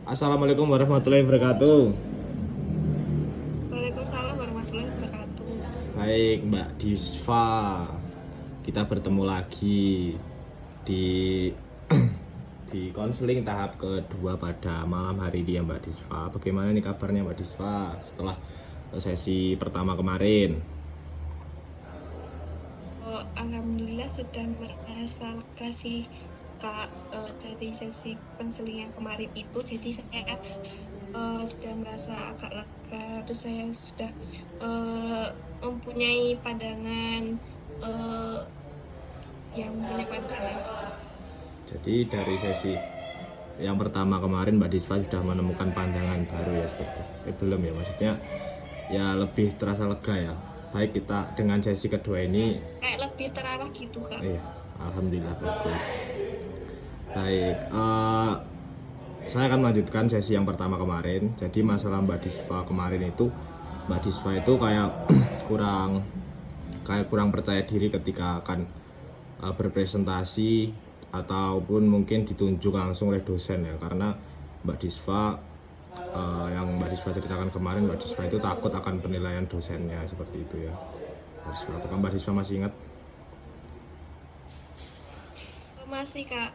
Assalamualaikum warahmatullahi wabarakatuh. Waalaikumsalam warahmatullahi wabarakatuh. Baik, Mbak Disva. Kita bertemu lagi di di konseling tahap kedua pada malam hari ini ya Mbak Disva. Bagaimana nih kabarnya Mbak Disva setelah sesi pertama kemarin? Alhamdulillah sudah merasa lega sih Kak, dari sesi konseling yang kemarin itu. Jadi saya sudah merasa agak lega. Terus saya sudah mempunyai pandangan uh, yang punya pandangan gitu. Jadi dari sesi yang pertama kemarin Mbak Disva sudah menemukan pandangan baru ya seperti belum ya, maksudnya ya lebih terasa lega ya. Baik, kita dengan sesi kedua ini Kayak lebih terarah gitu Kak. iya, alhamdulillah bagus. Baik, saya akan melanjutkan sesi yang pertama kemarin. Jadi masalah Mbak Disva kemarin itu, Mbak Disva itu kayak kurang percaya diri ketika akan berpresentasi ataupun mungkin ditunjuk langsung oleh dosen ya, karena Mbak Disva yang Mbak Disva ceritakan kemarin, Mbak Disva itu takut akan penilaian dosennya seperti itu ya. Apakah Mbak Disva masih ingat? Masih Kak.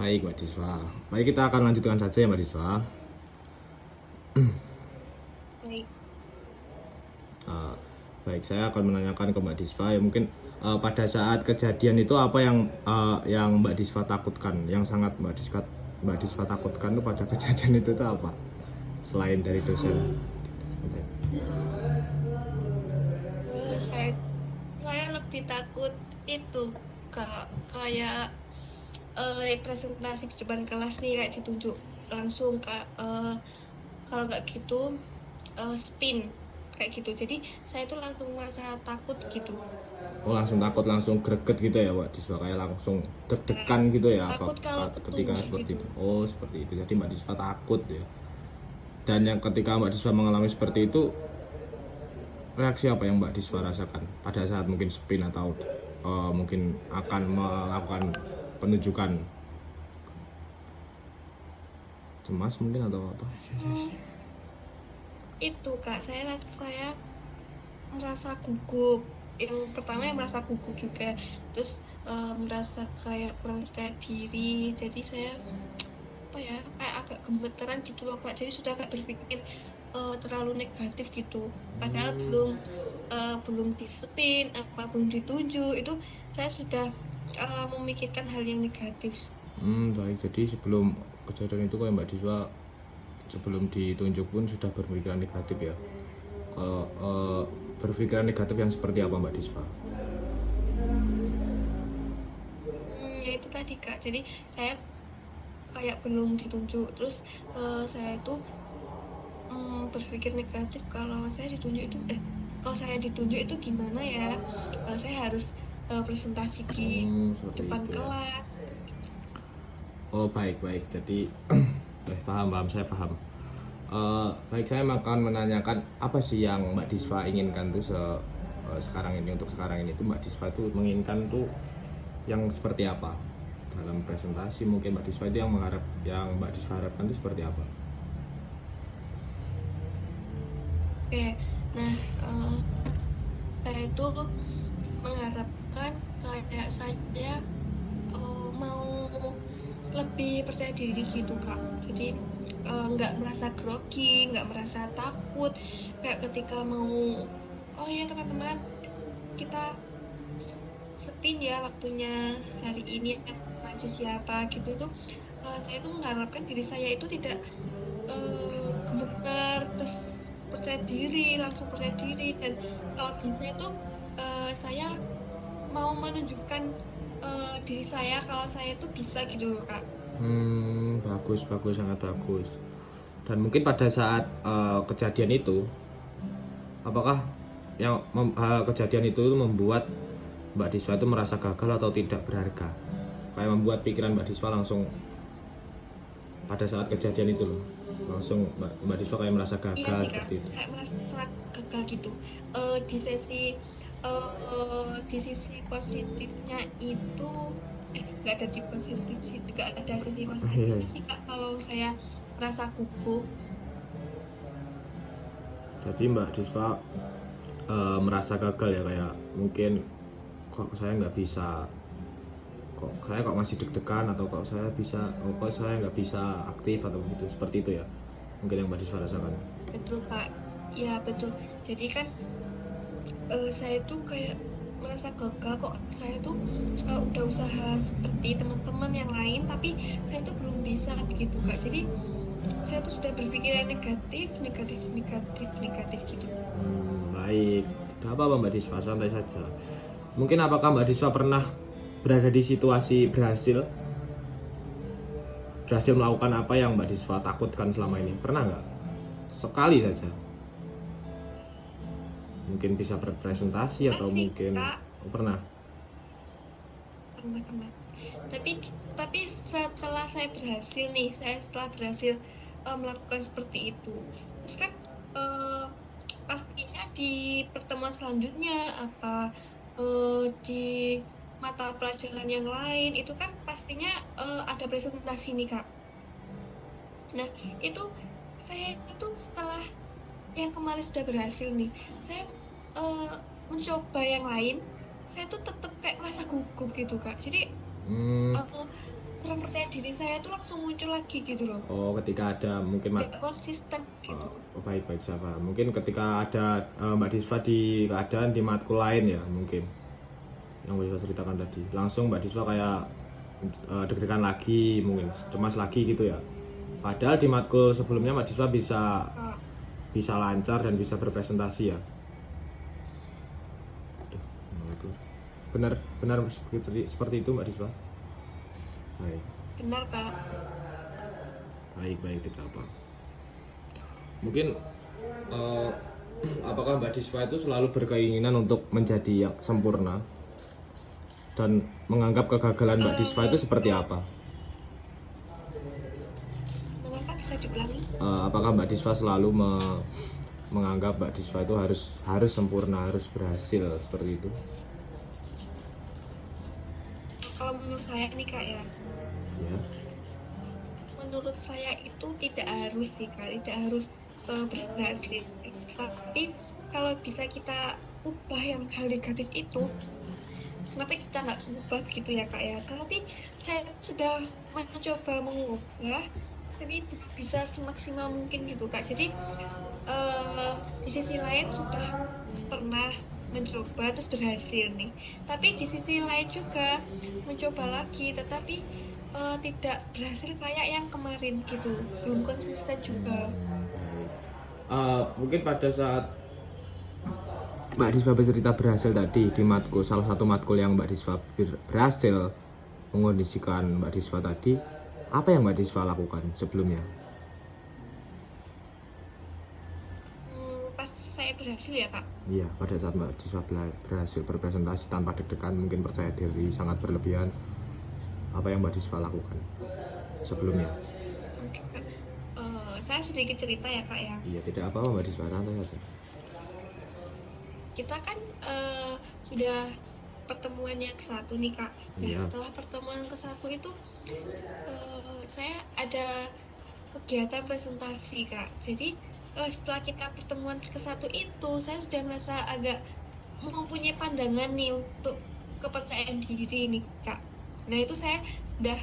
Baik Mbak Disva. Baik, kita akan lanjutkan saja ya Mbak Disva. Baik. Baik, saya akan menanyakan ke Mbak Disva ya, mungkin pada saat kejadian itu apa yang Mbak Disva takutkan, yang sangat Mbak Disva takutkan itu pada kejadian itu tuh apa? Selain dari dosen. Saya saya lebih takut itu Kak, kayak presentasi di depan kelas nih kayak ditunjuk langsung Kak, kalau nggak gitu spin kayak gitu. Jadi saya tuh langsung merasa takut gitu. Oh, langsung takut, langsung greget gitu ya Mbak Disva, kayak langsung deg-degan gitu ya apa Takut kalau ketika ketunjuk seperti gitu. itu. Oh, seperti itu. Jadi Mbak Disva takut ya. Dan yang ketika Mbak Disva mengalami seperti itu, reaksi apa yang Mbak Disva rasakan pada saat mungkin spin atau mungkin akan melakukan penunjukan? Cemas mungkin atau apa? Itu Kak, saya merasa gugup. Yang pertama yang merasa gugup juga, terus merasa kayak kurang percaya diri. Jadi saya apa ya, kayak agak gemeteran gitu loh Kak. Jadi sudah kayak berpikir terlalu negatif gitu, padahal belum disepin apa belum ditunjuk itu saya sudah memikirkan hal yang negatif. Baik. Jadi sebelum kejadian itu kayak Mbak Disva sebelum ditunjuk pun sudah berpikiran negatif ya. Kalau berpikiran negatif yang seperti apa Mbak Disva? Ya itu tadi Kak, jadi saya kayak belum ditunjuk, terus saya itu berpikir negatif kalau saya ditunjuk itu kalau saya ditunjuk itu gimana ya. Saya harus presentasi di Seperti depan itu ya. kelas. Oh, baik baik. Jadi paham, saya paham. Baik, saya akan menanyakan apa sih yang Mbak Disva inginkan tuh sekarang ini, untuk sekarang ini tuh Mbak Disva tuh menginginkan tuh yang seperti apa dalam presentasi, mungkin Mbak Disva itu yang Mbak Disva harapkan itu seperti apa? Oke, nah saya itu mengharapkan kayak saya mau lebih percaya diri gitu Kak. Jadi nggak merasa grogi, nggak merasa takut kayak ketika mau, oh ya teman-teman, kita spin ya waktunya hari ini maju siapa gitu tuh. Saya tuh mengharapkan diri saya itu tidak gemeter, terus percaya diri, langsung percaya diri. Dan kalau bisa itu saya mau menunjukkan diri saya kalau saya itu bisa gitu loh Kak. Bagus bagus, sangat bagus. Dan mungkin pada saat kejadian itu, apakah kejadian itu membuat Mbak Disva itu merasa gagal atau tidak berharga? Kayak membuat pikiran Mbak Disva langsung pada saat kejadian itu loh, langsung Mbak Disva kayak merasa Iya gagal sih Kak, seperti itu. kayak merasa gagal gitu. Di sesi di sisi positifnya itu nggak ada di posisi nggak ada sisi Iya. positifnya sih Kak kalau saya merasa gugup. Jadi Mbak Disva merasa gagal ya, kayak mungkin kok saya nggak bisa, kok saya kok masih deg-degan, atau kok saya bisa, kok saya nggak bisa aktif atau gitu, seperti itu ya mungkin yang Mbak Disva rasakan. Betul Kak, ya betul. Jadi kan saya tuh kayak merasa gagal kok saya tuh udah usaha seperti teman-teman yang lain tapi saya tuh belum bisa begitu Kak. Jadi saya tuh sudah berpikiran negatif negatif negatif negatif gitu. Baik, tidak apa-apa Mbak Disva, santai saja. Mungkin apakah Mbak Disva pernah berada di situasi berhasil melakukan apa yang Mbak Disva takutkan selama ini? Pernah nggak? Sekali saja. Mungkin bisa berpresentasi atau Masih mungkin Kak, pernah. pernah. Tapi setelah saya berhasil nih, saya setelah berhasil melakukan seperti itu, terus kan pastinya di pertemuan selanjutnya apa di mata pelajaran yang lain itu kan pastinya ada presentasi nih Kak. Nah itu saya itu setelah yang kemarin sudah berhasil nih, saya eh, mencoba yang lain, saya tuh tetap kayak merasa gugup gitu Kak. Jadi Hmm, kurang percaya diri saya tuh langsung muncul lagi gitu loh, oh ketika ada mungkin nggak konsisten gitu. baik-baik siapa. Mungkin ketika ada Mbak Disva di keadaan di matkul lain ya, mungkin yang bisa ceritakan tadi. Langsung Mbak Disva kayak deg-degan lagi, mungkin cemas lagi gitu ya. Padahal di matkul sebelumnya Mbak Disva Kak, bisa lancar dan bisa berpresentasi ya. Aduh, waduh. Benar benar seperti itu Mbak Disva. Baik, benar Kak. baik tidak apa. Mungkin eh, apakah Mbak Disva itu selalu berkeinginan untuk menjadi yang sempurna, dan menganggap kegagalan Mbak Disva itu seperti apa? Mengapa bisa diulangi? Apakah Mbak Disva selalu menganggap Mbak Disva itu harus sempurna, harus berhasil seperti itu? Kalau menurut saya nih Kak ya, Ya. menurut saya itu tidak harus sih Kak, tidak harus berhasil. Tapi kalau bisa kita ubah yang hal negatif itu, kenapa kita nggak ubah gitu ya Kak ya? Tapi saya sudah mencoba mengubah, tapi itu bisa semaksimal mungkin gitu Kak. Jadi di sisi lain sudah pernah mencoba terus berhasil nih. Tapi di sisi lain juga mencoba lagi, tetapi tidak berhasil kayak yang kemarin gitu, belum konsisten juga. Mungkin pada saat Mbak Disva bercerita berhasil tadi di matkul, salah satu matkul yang Mbak Disva berhasil mengondisikan Mbak Disva tadi, apa yang Mbak Disva lakukan sebelumnya? Pas saya berhasil ya Kak. Iya, pada saat Mbak Disva berhasil berpresentasi tanpa deg-degan, mungkin percaya diri sangat berlebihan, apa yang Mbak Disva lakukan sebelumnya? Oke, Kak. Saya sedikit cerita ya Kak ya. Iya, tidak apa-apa Mbak Disva, santai saja. Kita kan sudah pertemuan yang ke-1 nih Kak. Nah, Iya. setelah pertemuan ke-1 itu saya ada kegiatan presentasi Kak. Jadi setelah kita pertemuan ke-1 itu, saya sudah merasa agak mempunyai pandangan nih untuk kepercayaan diri nih Kak. Nah itu saya sudah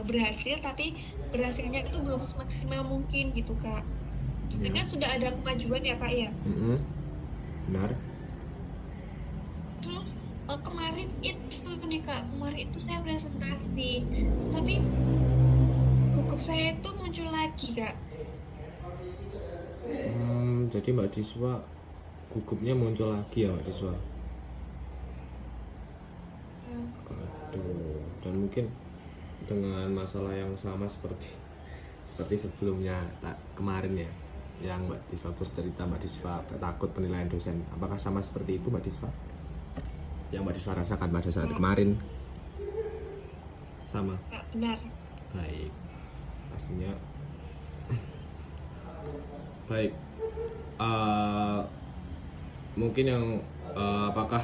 berhasil, tapi berhasilnya itu belum semaksimal mungkin gitu Kak. Iya. Karena sudah ada kemajuan ya Kak ya. Benar. Terus kemarin itu nih Kak, kemarin itu saya presentasi, tapi gugup saya itu muncul lagi Kak. Jadi Mbak Disva gugupnya muncul lagi ya Mbak Disva. Aduh, dan mungkin dengan masalah yang sama seperti sebelumnya kemarin ya, yang Mbak Disva bercerita, Mbak Disva takut penilaian dosen. Apakah sama seperti itu Mbak Disva? Yang Mbak Disva rasakan pada saat kemarin? Sama? Kak, benar. Baik, pastinya. Baik. Mungkin yang apakah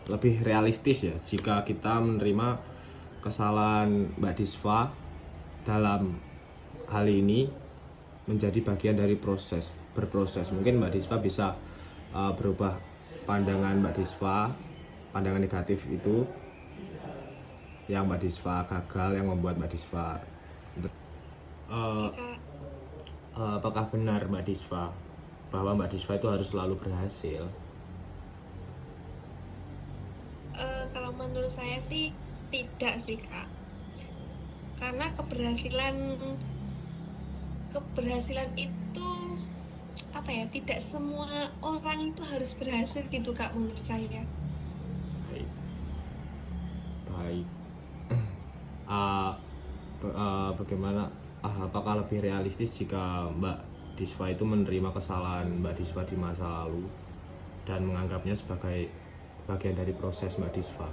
lebih realistis ya jika kita menerima kesalahan Mbak Disva dalam hal ini menjadi bagian dari berproses. Mungkin Mbak Disva bisa berubah pandangan Mbak Disva, pandangan negatif itu yang Mbak Disva gagal, yang membuat Mbak Disva apakah benar Mbak Disva bahwa Mbak Disva itu harus selalu berhasil? Kalau menurut saya sih tidak sih Kak, karena keberhasilan itu apa ya, tidak semua orang itu harus berhasil gitu Kak menurut saya. Baik. Bagaimana? Apakah lebih realistis jika Mbak Disva itu menerima kesalahan Mbak Disva di masa lalu dan menganggapnya sebagai bagian dari proses Mbak Disva?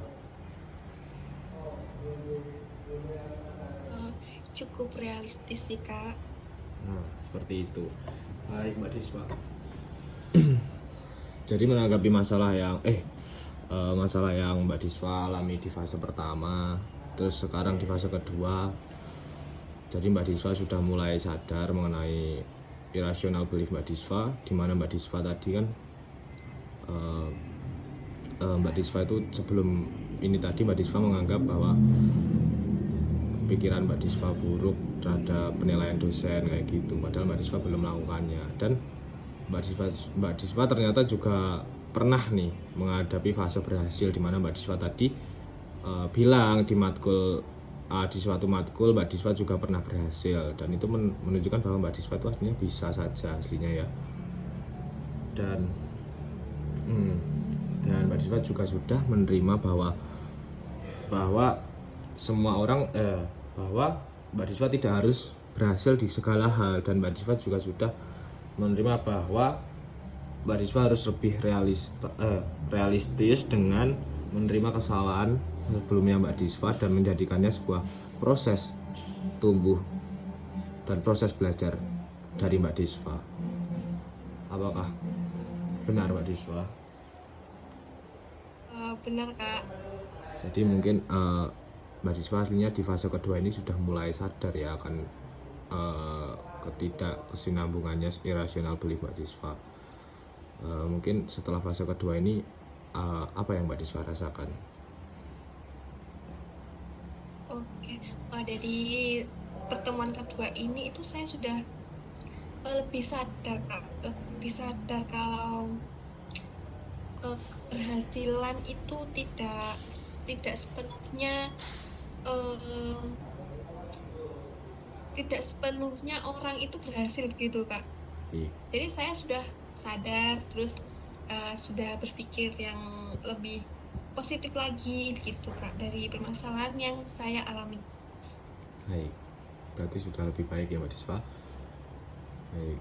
Cukup realistis sih Kak. Nah, seperti itu. Baik Mbak Disva. Jadi menanggapi masalah yang Mbak Disva alami di fase pertama, terus sekarang di fase kedua. Jadi Mbak Disva sudah mulai sadar mengenai irrational belief Mbak Disva, di mana Mbak Disva tadi kan Mbak Disva itu sebelum ini tadi Mbak Disva menganggap bahwa pikiran Mbak Disva buruk terhadap penilaian dosen kayak gitu, padahal Mbak Disva belum melakukannya. Dan Mbak Disva ternyata juga pernah nih menghadapi fase berhasil, di mana Mbak Disva tadi bilang di suatu matkul Mbak Disva juga pernah berhasil, dan itu menunjukkan bahwa Mbak Disva itu aslinya bisa saja aslinya ya. Dan Mbak Disva juga sudah menerima bahwa semua orang bahwa Mbak Disva tidak harus berhasil di segala hal, dan Mbak Disva juga sudah menerima bahwa Mbak Disva harus lebih realistis dengan menerima kesalahan sebelumnya Mbak Disva dan menjadikannya sebuah proses tumbuh dan proses belajar dari Mbak Disva. Apakah benar Mbak Disva? Benar Kak. Jadi mungkin Mbak Disva aslinya di fase kedua ini sudah mulai sadar ya akan ketidakkesinambungannya irrational belief Mbak Disva. Mungkin setelah fase kedua ini apa yang Mbak Disva rasakan? Oke, dari pertemuan kedua ini itu saya sudah lebih sadar Kak, lebih sadar kalau keberhasilan itu tidak sepenuhnya orang itu berhasil gitu Kak. Jadi saya sudah sadar, terus sudah berpikir yang lebih positif lagi gitu Kak dari permasalahan yang saya alami. Baik, berarti sudah lebih baik ya Mbak Disva. Baik,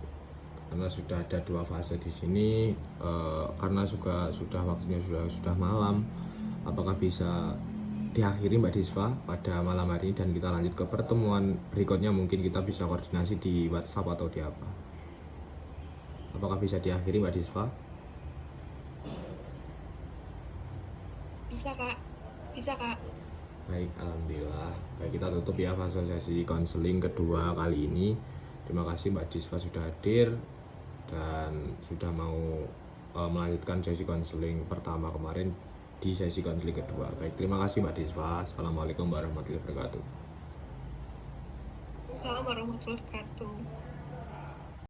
karena sudah ada 2 fase di sini, karena sudah waktunya sudah malam, apakah bisa diakhiri Mbak Disva pada malam hari ini dan kita lanjut ke pertemuan berikutnya? Mungkin kita bisa koordinasi di WhatsApp atau di apa? Apakah bisa diakhiri Mbak Disva? Bisa kak. Baik, alhamdulillah. Baik, kita tutup ya fase sesi konseling kedua kali ini. Terima kasih Mbak Disva sudah hadir dan sudah mau melanjutkan sesi konseling pertama kemarin di sesi konseling kedua. Baik, terima kasih Mbak Disva. Assalamualaikum warahmatullahi wabarakatuh. Assalamualaikum warahmatullahi wabarakatuh.